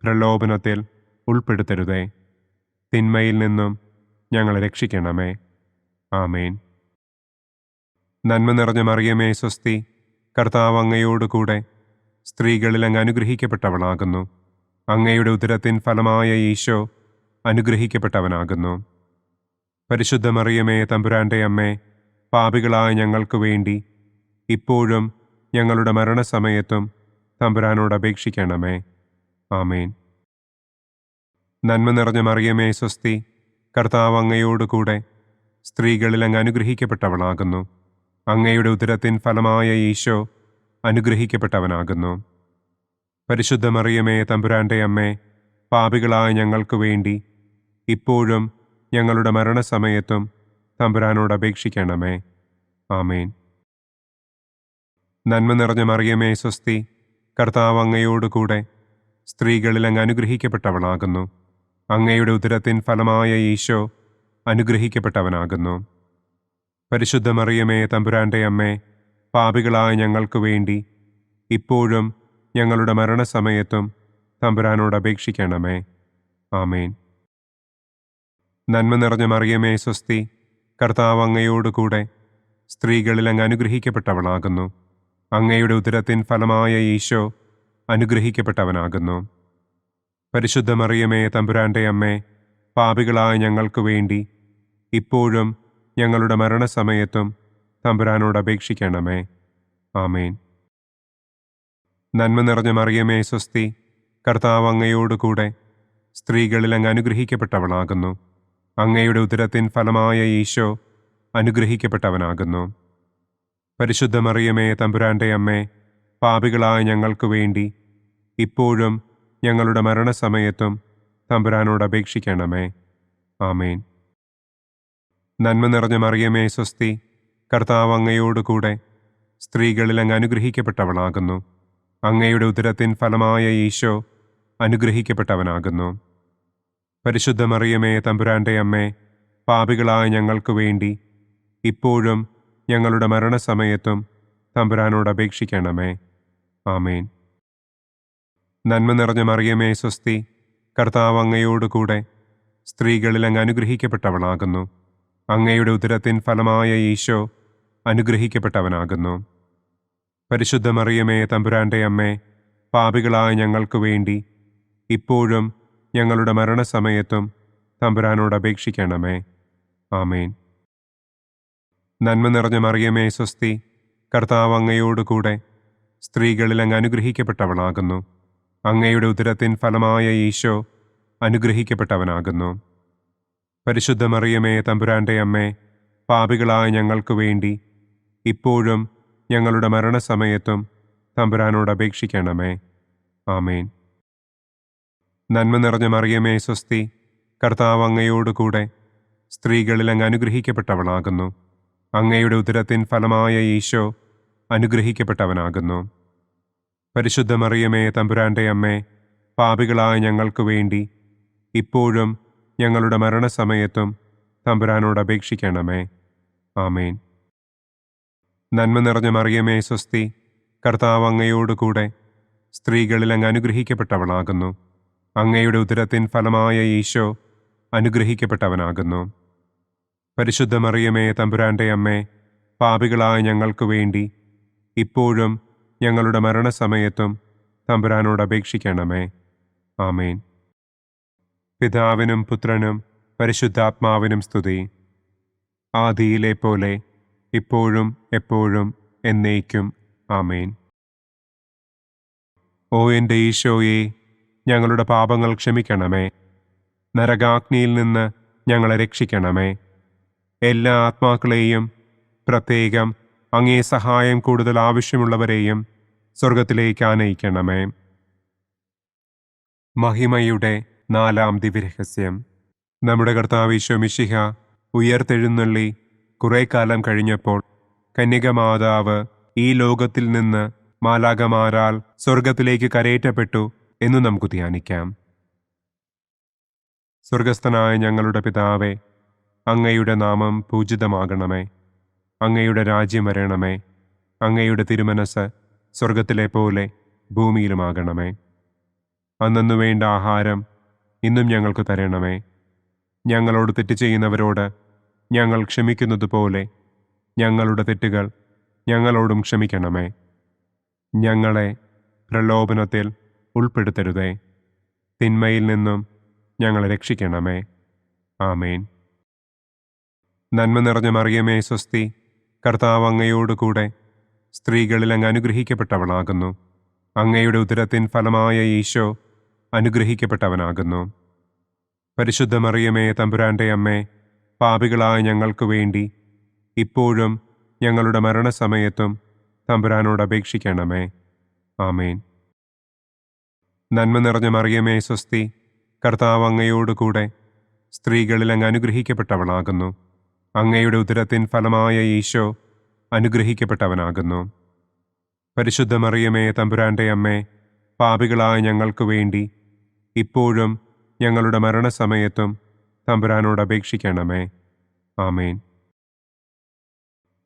പ്രലോഭനത്തിൽ ഉൾപ്പെടുത്തരുതേ. തിന്മയിൽ നിന്നും ഞങ്ങളെ രക്ഷിക്കണമേ. ആമേൻ. നന്മ നിറഞ്ഞ മറിയമേ സ്വസ്തി, കർത്താവ് അങ്ങയോട് കൂടെ സ്ത്രീകളിൽ അങ്ങ് അനുഗ്രഹിക്കപ്പെട്ടവളാകുന്നു. അങ്ങയുടെ ഉദരത്തിൻ ഫലമായ ഈശോ അനുഗ്രഹിക്കപ്പെട്ടവനാകുന്നു. പരിശുദ്ധ മറിയമേ തമ്പുരാന്റെ അമ്മേ, പാപികളായ ഞങ്ങൾക്ക് വേണ്ടി ഇപ്പോഴും ഞങ്ങളുടെ മരണസമയത്തും തമ്പുരാനോട് അപേക്ഷിക്കണമേ. ആമേൻ. നന്മ നിറഞ്ഞ മറിയമേ സ്വസ്തി, കർത്താവ് അങ്ങയോട് കൂടെ സ്ത്രീകളിൽ അങ്ങ് അനുഗ്രഹിക്കപ്പെട്ടവളാകുന്നു. അങ്ങയുടെ ഉദരത്തിൻ ഫലമായ ഈശോ അനുഗ്രഹിക്കപ്പെട്ടവനാകുന്നു. പരിശുദ്ധ മറിയമേ തമ്പുരാന്റെ അമ്മേ, പാപികളായ ഞങ്ങൾക്ക് വേണ്ടി ഇപ്പോഴും ഞങ്ങളുടെ മരണസമയത്തും തമ്പുരാനോട് അപേക്ഷിക്കണമേ. ആമേൻ. നന്മ നിറഞ്ഞ മറിയമേ സ്വസ്തി, കർത്താവ് അങ്ങയോട് കൂടെ സ്ത്രീകളിൽ അങ്ങ് അനുഗ്രഹിക്കപ്പെട്ടവളാകുന്നു. അങ്ങയുടെ ഉദരത്തിൻ ഫലമായ ഈശോ അനുഗ്രഹിക്കപ്പെട്ടവനാകുന്നു. പരിശുദ്ധ മറിയമേ തമ്പുരാന്റെ അമ്മേ, പാപികളായ ഞങ്ങൾക്ക് വേണ്ടി ഇപ്പോഴും ഞങ്ങളുടെ മരണസമയത്തും തമ്പുരാനോട് അപേക്ഷിക്കണമേ. ആമേൻ. നന്മ നിറഞ്ഞ മറിയമേ സ്വസ്തി, കർത്താവ് അങ്ങയോട് കൂടെ സ്ത്രീകളിൽ അങ്ങ് അനുഗ്രഹിക്കപ്പെട്ടവളാകുന്നു. അങ്ങയുടെ ഉദരത്തിൻ ഫലമായ ഈശോ അനുഗ്രഹിക്കപ്പെട്ടവനാകുന്നു. പരിശുദ്ധ മറിയമേ തമ്പുരാന്റെ അമ്മേ, പാപികളായ ഞങ്ങൾക്ക് വേണ്ടി ഇപ്പോഴും ഞങ്ങളുടെ മരണസമയത്തും തമ്പുരാനോട് അപേക്ഷിക്കണമേ. ആമേൻ. നന്മ നിറഞ്ഞ മറിയമേ സ്വസ്തി, കർത്താവ് അങ്ങയോട് കൂടെ സ്ത്രീകളിൽ അങ്ങ് അനുഗ്രഹിക്കപ്പെട്ടവളാകുന്നു. അങ്ങയുടെ ഉദരത്തിൻ ഫലമായ ഈശോ അനുഗ്രഹിക്കപ്പെട്ടവനാകുന്നു. പരിശുദ്ധ മറിയമേ തമ്പുരാന്റെ അമ്മേ, പാപികളായ ഞങ്ങൾക്ക് വേണ്ടി ഇപ്പോഴും ഞങ്ങളുടെ മരണസമയത്തും തമ്പുരാനോട് അപേക്ഷിക്കണമേ. ആമേൻ. നന്മ നിറഞ്ഞ മറിയമേ സ്വസ്തി, കർത്താവ് അങ്ങയോട് കൂടെ സ്ത്രീകളിൽ അങ്ങ് അനുഗ്രഹിക്കപ്പെട്ടവളാകുന്നു. അങ്ങയുടെ ഉദരത്തിൻ ഫലമായ ഈശോ അനുഗ്രഹിക്കപ്പെട്ടവനാകുന്നു. പരിശുദ്ധ മറിയമേ തമ്പുരാന്റെ അമ്മേ, പാപികളായ ഞങ്ങൾക്ക് വേണ്ടി ഇപ്പോഴും ഞങ്ങളുടെ മരണസമയത്തും തമ്പുരാനോട് അപേക്ഷിക്കണമേ. ആമേൻ. നന്മ നിറഞ്ഞ മറിയമേ സ്വസ്തി, കർത്താവ് അങ്ങയോട് കൂടെ സ്ത്രീകളിൽ അങ്ങ് അനുഗ്രഹിക്കപ്പെട്ടവളാകുന്നു. അങ്ങയുടെ ഉദരത്തിൻ ഫലമായ ഈശോ അനുഗ്രഹിക്കപ്പെട്ടവനാകുന്നു. പരിശുദ്ധ മറിയമേ തമ്പുരാന്റെ അമ്മേ, പാപികളായ ഞങ്ങൾക്ക് വേണ്ടി ഇപ്പോഴും ഞങ്ങളുടെ മരണസമയത്തും തമ്പുരാനോട് അപേക്ഷിക്കണമേ. ആമേൻ. നന്മ നിറഞ്ഞ മറിയമേ സ്വസ്തി, കർത്താവ് അങ്ങയോട് കൂടെ സ്ത്രീകളിൽ അങ്ങ് അനുഗ്രഹിക്കപ്പെട്ടവളാകുന്നു. അങ്ങയുടെ ഉദരത്തിൻ ഫലമായ ഈശോ അനുഗ്രഹിക്കപ്പെട്ടവനാകുന്നു. പരിശുദ്ധ മറിയമേ തമ്പുരാന്റെ അമ്മേ, പാപികളായ ഞങ്ങൾക്ക് വേണ്ടി ഇപ്പോഴും ഞങ്ങളുടെ മരണസമയത്തും തമ്പുരാനോട് അപേക്ഷിക്കണമേ. ആമേൻ. നന്മ നിറഞ്ഞ മറിയമേ സ്വസ്തി, കർത്താവ് അങ്ങയോട് കൂടെ സ്ത്രീകളിൽ അങ്ങ് അനുഗ്രഹിക്കപ്പെട്ടവളാകുന്നു. അങ്ങയുടെ ഉദരത്തിൻ ഫലമായ ഈശോ അനുഗ്രഹിക്കപ്പെട്ടവനാകുന്നു. പരിശുദ്ധ മറിയമേ തമ്പുരാന്റെ അമ്മേ, പാപികളായ ഞങ്ങൾക്ക് വേണ്ടി ഇപ്പോഴും ഞങ്ങളുടെ മരണസമയത്തും തമ്പുരാനോട് അപേക്ഷിക്കണമേ. ആമേൻ. നന്മ നിറഞ്ഞ മറിയമേ സ്വസ്തി, കർത്താവ് അങ്ങയോട് കൂടെ സ്ത്രീകളിൽ അങ്ങ് അനുഗ്രഹിക്കപ്പെട്ടവളാകുന്നു. അങ്ങയുടെ ഉദരത്തിൻ ഫലമായ ഈശോ അനുഗ്രഹിക്കപ്പെട്ടവനാകുന്നു. പരിശുദ്ധ മറിയമേ തമ്പുരാന്റെ അമ്മേ, പാപികളായ ഞങ്ങൾക്ക് വേണ്ടി ഇപ്പോഴും ഞങ്ങളുടെ മരണസമയത്തും തമ്പുരാനോട് അപേക്ഷിക്കണമേ. ആമേൻ. പിതാവിനും പുത്രനും പരിശുദ്ധാത്മാവിനും സ്തുതി, ആദിയിലെ പോലെ ഇപ്പോഴും എപ്പോഴും എന്നേക്കും. ആമേൻ. ഓ എൻ്റെ ഈശോയെ, ഞങ്ങളുടെ പാപങ്ങൾ ക്ഷമിക്കണമേ. നരകാഗ്നിയിൽ നിന്ന് ഞങ്ങളെ രക്ഷിക്കണമേ. എല്ലാ ആത്മാക്കളെയും, പ്രത്യേകം അങ്ങേ സഹായം കൂടുതൽ ആവശ്യമുള്ളവരെയും സ്വർഗത്തിലേക്ക് ആനയിക്കണമേ. മഹിമയുടെ 4-ാം ദിവ്യരഹസ്യം. നമ്മുടെ കർത്താവ് ഈശോ മിശിഹ ഉയർത്തെഴുന്നള്ളി കുറെ കാലം കഴിഞ്ഞപ്പോൾ കന്യകമാതാവ് ഈ ലോകത്തിൽ നിന്ന് മാലാഖമാരാൽ സ്വർഗത്തിലേക്ക് കരയേറ്റപ്പെട്ടു എന്ന് നമുക്ക് ധ്യാനിക്കാം. സ്വർഗസ്ഥനായ ഞങ്ങളുടെ പിതാവേ, അങ്ങയുടെ നാമം പൂജിതമാകണമേ. അങ്ങയുടെ രാജ്യം വരണമേ. അങ്ങയുടെ തിരുമനസ് സ്വർഗത്തിലെ പോലെ ഭൂമിയിലുമാകണമേ. അന്നന്നു വേണ്ട ആഹാരം ഇന്നും ഞങ്ങൾക്ക് തരണമേ. ഞങ്ങളോട് തെറ്റ് ചെയ്യുന്നവരോട് ഞങ്ങൾ ക്ഷമിക്കുന്നത് പോലെ ഞങ്ങളുടെ തെറ്റുകൾ ഞങ്ങളോടും ക്ഷമിക്കണമേ. ഞങ്ങളെ പ്രലോഭനത്തിൽ ഉൾപ്പെടുത്തരുതേ. തിന്മയിൽ നിന്നും ഞങ്ങളെ രക്ഷിക്കണമേ. ആമേൻ. നന്മ നിറഞ്ഞ മറിയമേ സ്വസ്തി, കർത്താവ് അങ്ങയോടുകൂടെ സ്ത്രീകളിൽ അങ്ങ് അനുഗ്രഹിക്കപ്പെട്ടവളാകുന്നു. അങ്ങയുടെ ഉദരത്തിൻ ഫലമായ ഈശോ അനുഗ്രഹിക്കപ്പെട്ടവനാകുന്നു. പരിശുദ്ധ മറിയമേ തമ്പുരാൻ്റെ അമ്മേ, പാപികളായ ഞങ്ങൾക്ക് വേണ്ടി ഇപ്പോഴും ഞങ്ങളുടെ മരണസമയത്തും തമ്പുരാനോട് അപേക്ഷിക്കണമേ. ആമേൻ. നന്മ നിറഞ്ഞ മറിയമേ സ്വസ്തി, കർത്താവ് അങ്ങയോടുകൂടെ സ്ത്രീകളിൽ അങ്ങ് അനുഗ്രഹിക്കപ്പെട്ടവളാകുന്നു. അങ്ങയുടെ ഉദരത്തിൻ ഫലമായ ഈശോ അനുഗ്രഹിക്കപ്പെട്ടവനാകുന്നു. പരിശുദ്ധ മറിയമേ തമ്പുരാൻ്റെ അമ്മേ, പാപികളായ ഞങ്ങൾക്ക് വേണ്ടി ഇപ്പോഴും ഞങ്ങളുടെ മരണസമയത്തും തമ്പുരാനോട് അപേക്ഷിക്കണമേ. ആമേൻ.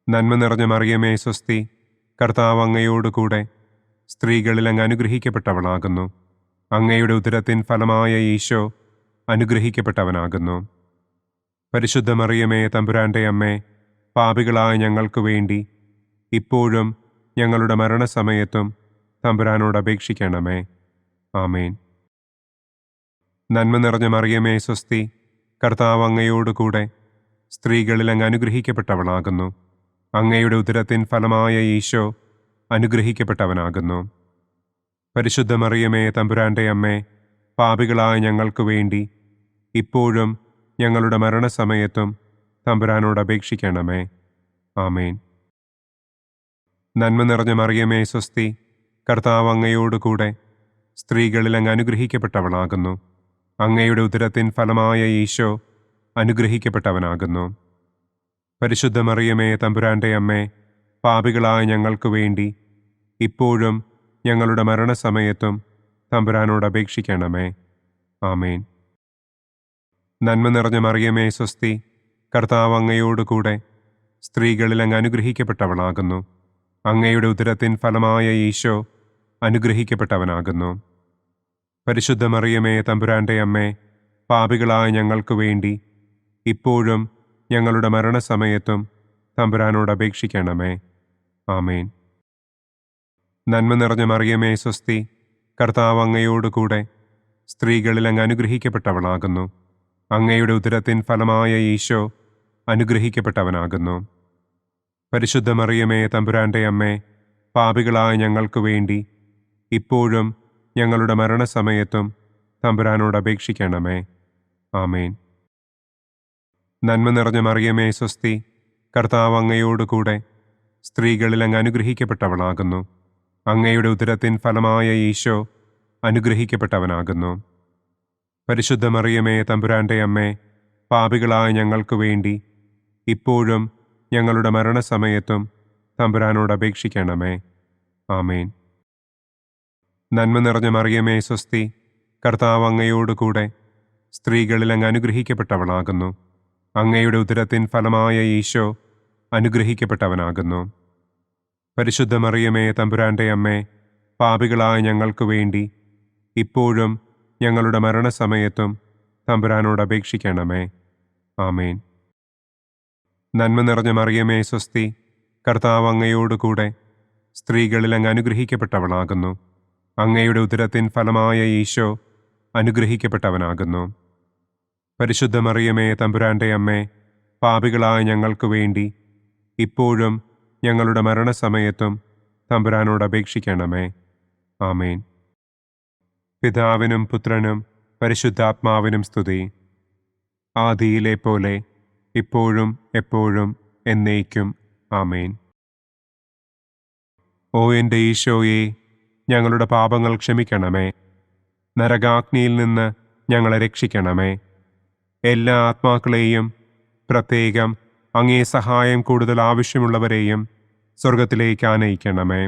നന്മ നിറഞ്ഞ മറിയമേ സ്വസ്തി, കർത്താവ് അങ്ങയോടുകൂടെ സ്ത്രീകളിൽ അങ്ങ് അനുഗ്രഹിക്കപ്പെട്ടവളാകുന്നു. അങ്ങയുടെ ഉദരത്തിൻ ഫലമായ ഈശോ അനുഗ്രഹിക്കപ്പെട്ടവനാകുന്നു. പരിശുദ്ധ മറിയമേ തമ്പുരാൻ്റെ അമ്മേ, പാപികളായ ഞങ്ങൾക്ക് വേണ്ടി ഇപ്പോഴും ഞങ്ങളുടെ മരണസമയത്തും തമ്പുരാനോട് അപേക്ഷിക്കണമേ. ആമേൻ. നന്മ നിറഞ്ഞ മറിയമേ സ്വസ്തി, കർത്താവ് അങ്ങയോടുകൂടെ സ്ത്രീകളിൽ അങ്ങ് അനുഗ്രഹിക്കപ്പെട്ടവളാകുന്നു. അങ്ങയുടെ ഉദരത്തിൻ ഫലമായ ഈശോ അനുഗ്രഹിക്കപ്പെട്ടവനാകുന്നു. പരിശുദ്ധ മറിയമേ തമ്പുരാൻ്റെ അമ്മേ, പാപികളായ ഞങ്ങൾക്ക് വേണ്ടി ഇപ്പോഴും ഞങ്ങളുടെ മരണസമയത്തും തമ്പുരാനോട് അപേക്ഷിക്കണമേ. ആമേൻ. നന്മ നിറഞ്ഞ മറിയമേ സ്വസ്തി, കർത്താവ് അങ്ങയോടുകൂടെ സ്ത്രീകളിൽ അങ്ങ് അനുഗ്രഹിക്കപ്പെട്ടവളാകുന്നു. അങ്ങയുടെ ഉദരത്തിൻ ഫലമായ ഈശോ അനുഗ്രഹിക്കപ്പെട്ടവനാകുന്നു. പരിശുദ്ധ മറിയമേ തമ്പുരാൻ്റെ അമ്മേ, പാപികളായ ഞങ്ങൾക്ക് വേണ്ടി ഇപ്പോഴും ഞങ്ങളുടെ മരണസമയത്തും തമ്പുരാനോട് അപേക്ഷിക്കണമേ. ആമേൻ. നന്മ നിറഞ്ഞ മറിയമേ സ്വസ്തി, കർത്താവ് അങ്ങയോടുകൂടെ സ്ത്രീകളിൽ അങ്ങ് അനുഗ്രഹിക്കപ്പെട്ടവളാകുന്നു. അങ്ങയുടെ ഉദരത്തിൻ ഫലമായ ഈശോ അനുഗ്രഹിക്കപ്പെട്ടവനാകുന്നു. പരിശുദ്ധ മറിയമേ തമ്പുരാൻ്റെ അമ്മേ, പാപികളായ ഞങ്ങൾക്ക് വേണ്ടി ഇപ്പോഴും ഞങ്ങളുടെ മരണസമയത്തും തമ്പുരാനോട് അപേക്ഷിക്കണമേ. ആമേൻ. നന്മ നിറഞ്ഞ മറിയമേ സ്വസ്തി, കർത്താവ് അങ്ങയോടുകൂടെ സ്ത്രീകളിൽ അങ്ങ് അനുഗ്രഹിക്കപ്പെട്ടവളാകുന്നു. അങ്ങയുടെ ഉദരത്തിൻ ഫലമായ ഈശോ അനുഗ്രഹിക്കപ്പെട്ടവനാകുന്നു. പരിശുദ്ധ മറിയമേ തമ്പുരാൻ്റെ അമ്മേ, പാപികളായ ഞങ്ങൾക്ക് വേണ്ടി ഇപ്പോഴും ഞങ്ങളുടെ മരണസമയത്തും തമ്പുരാനോട് അപേക്ഷിക്കണമേ. ആമേൻ. നന്മ നിറഞ്ഞ മറിയമേ സ്വസ്തി, കർത്താവ് അങ്ങയോടുകൂടെ സ്ത്രീകളിൽ അങ്ങ് അനുഗ്രഹിക്കപ്പെട്ടവളാകുന്നു. അങ്ങയുടെ ഉദരത്തിൻ ഫലമായ ഈശോ അനുഗ്രഹിക്കപ്പെട്ടവനാകുന്നു. പരിശുദ്ധ മറിയമേ തമ്പുരാൻ്റെ അമ്മേ, പാപികളായ ഞങ്ങൾക്ക് വേണ്ടി ഇപ്പോഴും ഞങ്ങളുടെ മരണസമയത്തും തമ്പുരാനോട് അപേക്ഷിക്കണമേ. ആമേൻ. നന്മ നിറഞ്ഞ മറിയമേ സ്വസ്തി, കർത്താവ് അങ്ങയോടുകൂടെ സ്ത്രീകളിൽ അങ്ങ് അനുഗ്രഹിക്കപ്പെട്ടവളാകുന്നു. അങ്ങയുടെ ഉദരത്തിൻ ഫലമായ ഈശോ അനുഗ്രഹിക്കപ്പെട്ടവനാകുന്നു. പരിശുദ്ധ മറിയമേ തമ്പുരാൻ്റെ അമ്മേ, പാപികളായ ഞങ്ങൾക്ക് വേണ്ടി ഇപ്പോഴും ഞങ്ങളുടെ മരണസമയത്തും തമ്പുരാനോട് അപേക്ഷിക്കണമേ. ആമേൻ. നന്മ നിറഞ്ഞ മറിയമേ സ്വസ്തി, കർത്താവ് അങ്ങയോടുകൂടെ സ്ത്രീകളിൽ അങ്ങ് അനുഗ്രഹിക്കപ്പെട്ടവളാകുന്നു. അങ്ങയുടെ ഉദരത്തിൻ ഫലമായ ഈശോ അനുഗ്രഹിക്കപ്പെട്ടവനാകുന്നു. പരിശുദ്ധ മറിയമേ തമ്പുരാന്റെ അമ്മേ, പാപികളായ ഞങ്ങൾക്ക് വേണ്ടി ഇപ്പോഴും ഞങ്ങളുടെ മരണസമയത്തും തമ്പുരാനോട് അപേക്ഷിക്കണമേ. ആമേൻ. പിതാവിനും പുത്രനും പരിശുദ്ധാത്മാവിനും സ്തുതി. ആദിയിലെ പോലെ ഇപ്പോഴും എപ്പോഴും എന്നേക്കും. ആമേൻ. ഓ എൻ്റെ ഈശോയെ, ഞങ്ങളുടെ പാപങ്ങൾ ക്ഷമിക്കണമേ. നരകാഗ്നിയിൽ നിന്ന് ഞങ്ങളെ രക്ഷിക്കണമേ. എല്ലാ ആത്മാക്കളെയും, പ്രത്യേകം അങ്ങേ സഹായം കൂടുതൽ ആവശ്യമുള്ളവരെയും സ്വർഗത്തിലേക്ക് ആനയിക്കണമേ.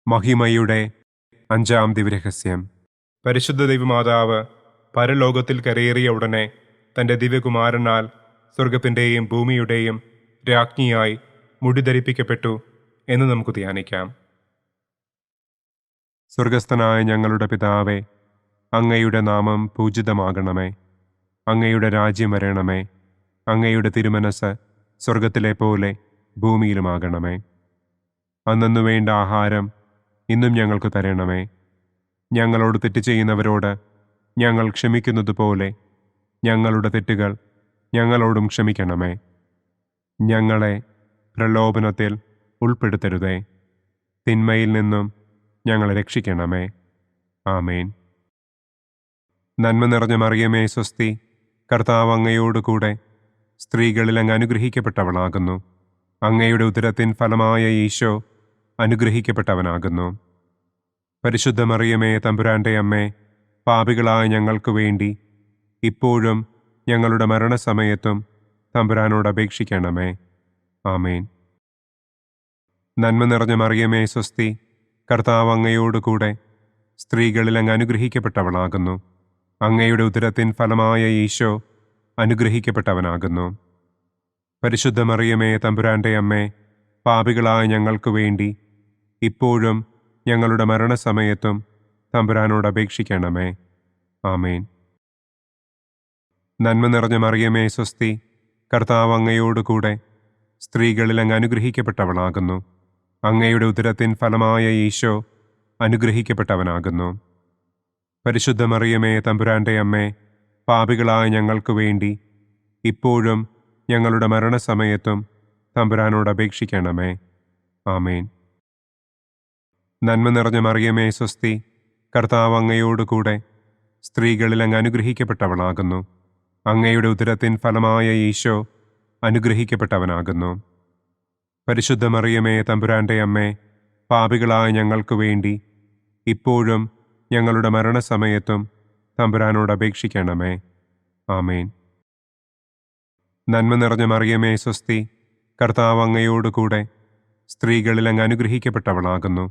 മഹിമയുടെ 5-ാം ദിവ്യരഹസ്യം. പരിശുദ്ധ ദൈവമാതാവ് പരലോകത്തിൽ കരയേറിയ ഉടനെ തൻ്റെ ദിവ്യകുമാരനാൽ സ്വർഗത്തിൻ്റെയും ഭൂമിയുടെയും രാജ്ഞിയായി മുടിധരിപ്പിക്കപ്പെട്ടു എന്ന് നമുക്ക് ധ്യാനിക്കാം. സ്വർഗസ്ഥനായ ഞങ്ങളുടെ പിതാവേ, അങ്ങയുടെ നാമം പൂജിതമാകണമേ. അങ്ങയുടെ രാജ്യം വരണമേ. അങ്ങയുടെ തിരുമനസ് സ്വർഗത്തിലെ പോലെ ഭൂമിയിലുമാകണമേ. അന്നന്നു വേണ്ട ആഹാരം ഇന്നും ഞങ്ങൾക്ക് തരണമേ. ഞങ്ങളോട് തെറ്റ് ചെയ്യുന്നവരോട് ഞങ്ങൾ ക്ഷമിക്കുന്നത് പോലെ ഞങ്ങളുടെ തെറ്റുകൾ ഞങ്ങളോടും ക്ഷമിക്കണമേ. ഞങ്ങളെ പ്രലോഭനത്തിൽ ഉൾപ്പെടുത്തരുതേ. തിന്മയിൽ നിന്നും ഞങ്ങളെ രക്ഷിക്കണമേ. ആമേൻ. നന്മ നിറഞ്ഞ മറിയമേ സ്വസ്തി, കർത്താവ് അങ്ങയോട് കൂടെ സ്ത്രീകളിൽ അങ്ങ് അനുഗ്രഹിക്കപ്പെട്ടവളാകുന്നു. അങ്ങയുടെ ഉദരത്തിൻ ഫലമായ ഈശോ അനുഗ്രഹിക്കപ്പെട്ടവനാകുന്നു. പരിശുദ്ധ മറിയമേ തമ്പുരാന്റെ അമ്മേ, പാപികളായ ഞങ്ങൾക്ക് വേണ്ടി ഇപ്പോഴും ഞങ്ങളുടെ മരണസമയത്തും തമ്പുരാനോട് അപേക്ഷിക്കണമേ. ആമേൻ. നന്മ നിറഞ്ഞ മറിയമേ സ്വസ്തി, കർത്താവ് അങ്ങയോട് കൂടെ സ്ത്രീകളിൽ അങ്ങ് അനുഗ്രഹിക്കപ്പെട്ടവളാകുന്നു. അങ്ങയുടെ ഉദരത്തിൻ ഫലമായ ഈശോ അനുഗ്രഹിക്കപ്പെട്ടവനാകുന്നു. പരിശുദ്ധ മറിയമേ തമ്പുരാന്റെ അമ്മേ, പാപികളായ ഞങ്ങൾക്ക് വേണ്ടി ഇപ്പോഴും ഞങ്ങളുടെ മരണസമയത്തും തമ്പുരാനോട് അപേക്ഷിക്കണമേ. ആമേൻ. നന്മ നിറഞ്ഞ മറിയമേ സ്വസ്തി, കർത്താവ് അങ്ങയോട് കൂടെ സ്ത്രീകളിൽ അങ്ങ് അനുഗ്രഹിക്കപ്പെട്ടവളാകുന്നു. അങ്ങയുടെ ഉദരത്തിൻ ഫലമായ ഈശോ അനുഗ്രഹിക്കപ്പെട്ടവനാകുന്നു. പരിശുദ്ധ മറിയമേ തമ്പുരാന്റെ അമ്മേ, പാപികളായ ഞങ്ങൾക്ക് വേണ്ടി ഇപ്പോഴും ഞങ്ങളുടെ മരണസമയത്തും തമ്പുരാനോട് അപേക്ഷിക്കണമേ. ആമേൻ. നന്മ നിറഞ്ഞ മറിയമേ സ്വസ്തി, കർത്താവ് അങ്ങയോട് കൂടെ സ്ത്രീകളിൽ അങ്ങ് അനുഗ്രഹിക്കപ്പെട്ടവളാകുന്നു. അങ്ങയുടെ ഉദരത്തിൻ ഫലമായ ഈശോ അനുഗ്രഹിക്കപ്പെട്ടവനാകുന്നു. പരിശുദ്ധ മറിയമേ തമ്പുരാന്റെ അമ്മേ, പാപികളായ ഞങ്ങൾക്ക് വേണ്ടി ഇപ്പോഴും ഞങ്ങളുടെ മരണസമയത്തും തമ്പുരാനോട് അപേക്ഷിക്കണമേ. ആമേൻ. നന്മ നിറഞ്ഞ മറിയമേ സ്വസ്തി, കർത്താവ് അങ്ങയോട് കൂടെ സ്ത്രീകളിൽ അങ്ങ് അനുഗ്രഹിക്കപ്പെട്ടവളാകുന്നു.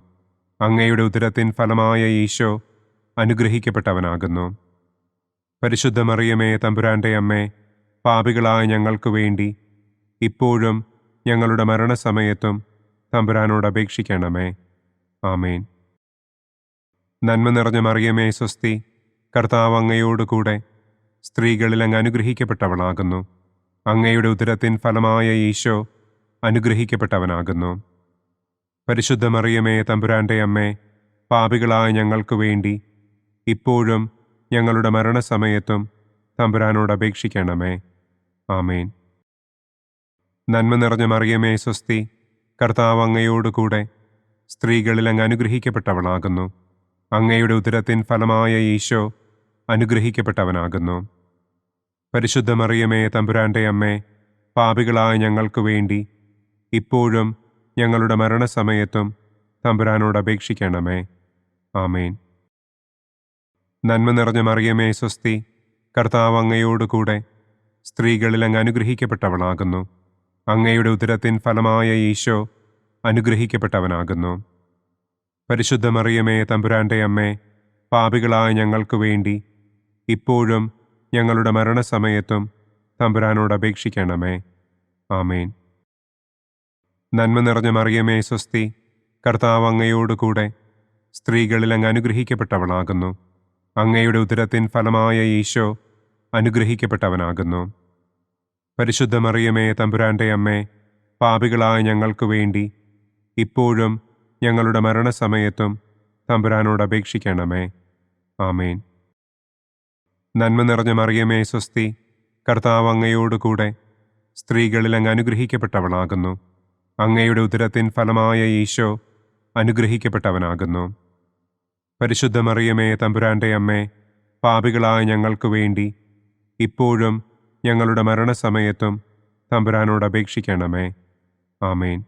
അങ്ങയുടെ ഉദരത്തിൻ ഫലമായ ഈശോ അനുഗ്രഹിക്കപ്പെട്ടവനാകുന്നു. പരിശുദ്ധ മറിയമേ തമ്പുരാന്റെ അമ്മേ, പാപികളായ ഞങ്ങൾക്ക് വേണ്ടി ഇപ്പോഴും ഞങ്ങളുടെ മരണസമയത്തും തമ്പുരാനോട് അപേക്ഷിക്കണമേ. ആമേൻ. നന്മ നിറഞ്ഞ മറിയമേ സ്വസ്തി, കർത്താവ് അങ്ങയോട് കൂടെ സ്ത്രീകളിൽ അങ്ങ് അനുഗ്രഹിക്കപ്പെട്ടവളാകുന്നു. അങ്ങയുടെ ഉദരത്തിൻ ഫലമായ ഈശോ അനുഗ്രഹിക്കപ്പെട്ടവനാകുന്നു. പരിശുദ്ധ മറിയമേ തമ്പുരാന്റെ അമ്മേ, പാപികളായ ഞങ്ങൾക്ക് വേണ്ടി ഇപ്പോഴും ഞങ്ങളുടെ മരണസമയത്തും തമ്പുരാനോട് അപേക്ഷിക്കണമേ. ആമേൻ. നന്മ നിറഞ്ഞ മറിയമേ സ്വസ്തി, കർത്താവ് അങ്ങയോട് കൂടെ സ്ത്രീകളിൽ അങ്ങ് അനുഗ്രഹിക്കപ്പെട്ടവളാകുന്നു. അങ്ങയുടെ ഉദരത്തിൻ ഫലമായ ഈശോ അനുഗ്രഹിക്കപ്പെട്ടവനാകുന്നു. പരിശുദ്ധ മറിയമേ തമ്പുരാന്റെ അമ്മേ, പാപികളായ ഞങ്ങൾക്ക് വേണ്ടി ഇപ്പോഴും ഞങ്ങളുടെ മരണസമയത്തും തമ്പുരാനോട് അപേക്ഷിക്കണമേ. ആമേൻ. നന്മ നിറഞ്ഞ മറിയമേ സ്വസ്തി, കർത്താവ് അങ്ങയോട് കൂടെ സ്ത്രീകളിൽ അങ്ങ് അനുഗ്രഹിക്കപ്പെട്ടവളാകുന്നു. അങ്ങയുടെ ഉദരത്തിൻ ഫലമായ ഈശോ അനുഗ്രഹിക്കപ്പെട്ടവനാകുന്നു. പരിശുദ്ധ മറിയമേ തമ്പുരാന്റെ അമ്മേ, പാപികളായ ഞങ്ങൾക്ക് വേണ്ടി ഇപ്പോഴും ഞങ്ങളുടെ മരണസമയത്തും തമ്പുരാനോട് അപേക്ഷിക്കണമേ. ആമേൻ. നന്മ നിറഞ്ഞ മറിയമേ സ്വസ്തി, കർത്താവ് അങ്ങയോട് കൂടെ സ്ത്രീകളിൽ അങ്ങ് അനുഗ്രഹിക്കപ്പെട്ടവളാകുന്നു. അങ്ങയുടെ ഉദരത്തിൻ ഫലമായ ഈശോ അനുഗ്രഹിക്കപ്പെട്ടവനാകുന്നു. പരിശുദ്ധ മറിയമേ തമ്പുരാന്റെ അമ്മേ, പാപികളായ ഞങ്ങൾക്ക് വേണ്ടി ഇപ്പോഴും ഞങ്ങളുടെ മരണസമയത്തും തമ്പുരാനോട് അപേക്ഷിക്കണമേ. ആമേൻ. നന്മ നിറഞ്ഞ മറിയമേ സ്വസ്തി, കർത്താവ് അങ്ങയോടുകൂടെ സ്ത്രീകളിൽ അങ്ങ് അനുഗ്രഹിക്കപ്പെട്ടവളാകുന്നു. അങ്ങയുടെ ഉദരത്തിൻ ഫലമായ ഈശോ അനുഗ്രഹിക്കപ്പെട്ടവനാകുന്നു. പരിശുദ്ധ മറിയമേ തമ്പുരാന്റെ അമ്മേ, പാപികളായ ഞങ്ങൾക്ക് വേണ്ടി ഇപ്പോഴും ഞങ്ങളുടെ മരണസമയത്തും തമ്പുരാനോട് അപേക്ഷിക്കണമേ. ആമേൻ.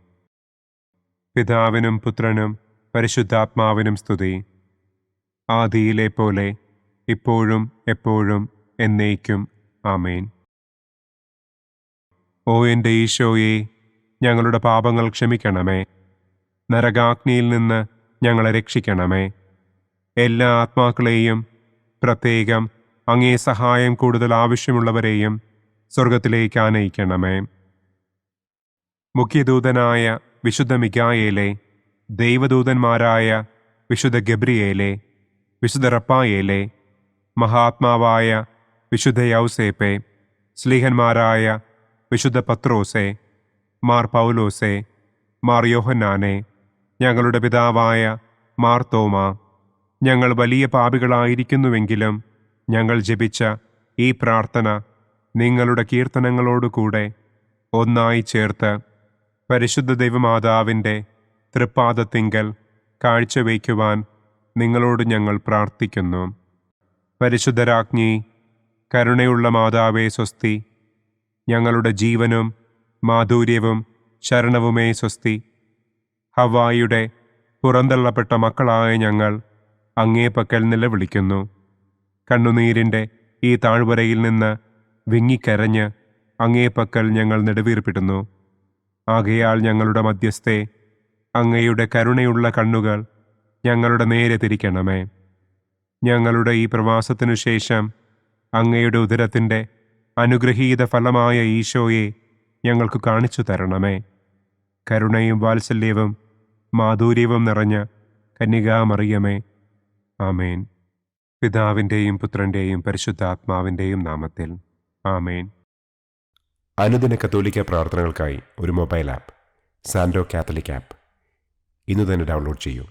പിതാവിനും പുത്രനും പരിശുദ്ധാത്മാവിനും സ്തുതി. ആദിയിലെ പോലെ ഇപ്പോഴും എപ്പോഴും എന്നേക്കും. ആമേൻ. ഓ എൻ്റെ ഈശോയെ, ഞങ്ങളുടെ പാപങ്ങൾ ക്ഷമിക്കണമേ. നരകാഗ്നിയിൽ നിന്ന് ഞങ്ങളെ രക്ഷിക്കണമേ. എല്ലാ ആത്മാക്കളെയും, പ്രത്യേകം അങ്ങേ സഹായം കൂടുതൽ ആവശ്യമുള്ളവരെയും സ്വർഗത്തിലേക്ക് ആനയിക്കണമേ. മുഖ്യദൂതനായ വിശുദ്ധ മിഖായേലേ, ദൈവദൂതന്മാരായ വിശുദ്ധ ഗബ്രിയേലേ, വിശുദ്ധ റപ്പായേലേ, മഹാത്മാവായ വിശുദ്ധ യൗസേപ്പേ, സ്ലീഹന്മാരായ വിശുദ്ധ പത്രോസേ, മാർ പൗലോസേ, മാർ യോഹന്നാനെ, ഞങ്ങളുടെ പിതാവായ മാർ തോമാ, ഞങ്ങൾ വലിയ പാപികളായിരിക്കുന്നുവെങ്കിലും ഞങ്ങൾ ജപിച്ച ഈ പ്രാർത്ഥന നിങ്ങളുടെ കീർത്തനങ്ങളോടുകൂടെ ഒന്നായി ചേർത്ത് പരിശുദ്ധ ദൈവമാതാവിൻ്റെ തൃപ്പാദത്തിങ്കൽ കാഴ്ചവയ്ക്കുവാൻ നിങ്ങളോട് ഞങ്ങൾ പ്രാർത്ഥിക്കുന്നു. പരിശുദ്ധരാജ്ഞി, കരുണയുള്ള മാതാവേ സ്വസ്തി, ഞങ്ങളുടെ ജീവനും മാധുര്യവും ശരണവുമേ സ്വസ്തി. ഹവ്വായുടെ പുറന്തള്ളപ്പെട്ട മക്കളായ ഞങ്ങൾ അങ്ങേപ്പക്കൽ നിലവിളിക്കുന്നു. കണ്ണുനീരിൻ്റെ ഈ താഴ്വരയിൽ നിന്ന് വിങ്ങിക്കരഞ്ഞ് അങ്ങേപ്പക്കൽ ഞങ്ങൾ നെടുവീർപ്പിടുന്നു. ആകയാൽ ഞങ്ങളുടെ മധ്യസ്ഥേ, അങ്ങയുടെ കരുണയുള്ള കണ്ണുകൾ ഞങ്ങളുടെ നേരെ തിരിക്കണമേ. ഞങ്ങളുടെ ഈ പ്രവാസത്തിനു ശേഷം അങ്ങയുടെ ഉദരത്തിൻ്റെ അനുഗ്രഹീത ഫലമായ ഈശോയെ ഞങ്ങൾക്ക് കാണിച്ചു തരണമേ. കരുണയും വാത്സല്യവും മാധുര്യവും നിറഞ്ഞ കന്യകാമറിയമേ. ആമേൻ. പിതാവിൻ്റെയും പുത്രൻ്റെയും പരിശുദ്ധാത്മാവിൻ്റെയും നാമത്തിൽ. ആമേൻ. അനുദിന കത്തോലിക്ക പ്രാർത്ഥനകൾക്കായി ഒരു മൊബൈൽ ആപ്പ്, സാൻഡോ കാത്തലിക് ആപ്പ്, ഇന്ന് തന്നെ ഡൗൺലോഡ് ചെയ്യൂ.